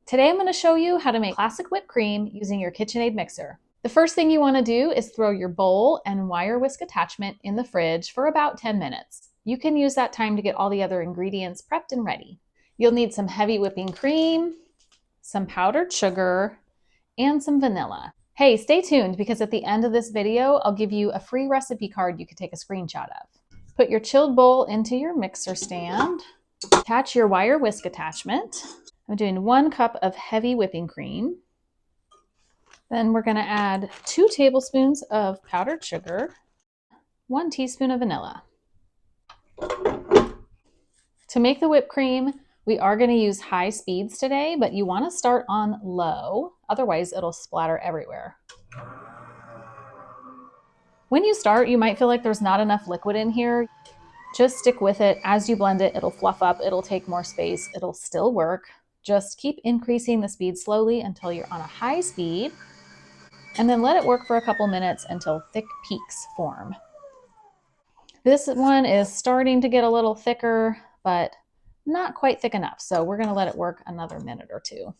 Today I'm going to show you how to make classic whipped cream using your KitchenAid mixer. The first thing you want to do is throw your bowl and wire whisk attachment in the fridge for about 10 minutes. You can use that time to get all the other ingredients prepped and ready. You'll need some heavy whipping cream, some powdered sugar, and some vanilla. Hey, stay tuned because at the end of this video, I'll give you a free recipe card you can take a screenshot of. Put your chilled bowl into your mixer stand. Attach your wire whisk attachment. I'm doing 1 cup of heavy whipping cream. Then we're going to add 2 tablespoons of powdered sugar, 1 teaspoon of vanilla. To make the whipped cream, we are going to use high speeds today, but you want to start on low, otherwise it'll splatter everywhere. When you start, you might feel like there's not enough liquid in here. Just stick with it. As you blend it, it'll fluff up, it'll take more space, it'll still work. Just keep increasing the speed slowly until you're on a high speed, and then let it work for a couple minutes until thick peaks form. This one is starting to get a little thicker, but not quite thick enough, so we're going to let it work another minute or two.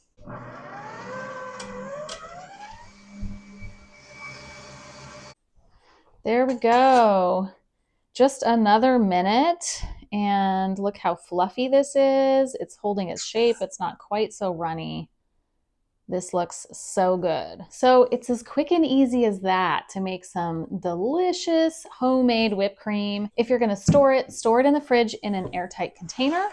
There we go. Just another minute, and look how fluffy this is. It's holding its shape. It's not quite so runny. This looks so good. So it's as quick and easy as that to make some delicious homemade whipped cream. If you're going to store it in the fridge in an airtight container.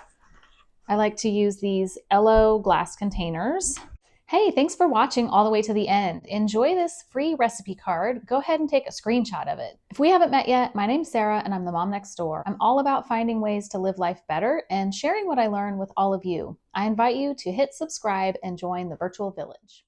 I like to use these Ello glass containers. Hey, thanks for watching all the way to the end. Enjoy this free recipe card. Go ahead and take a screenshot of it. If we haven't met yet, my name's Sarah and I'm the mom next door. I'm all about finding ways to live life better and sharing what I learn with all of you. I invite you to hit subscribe and join the virtual village.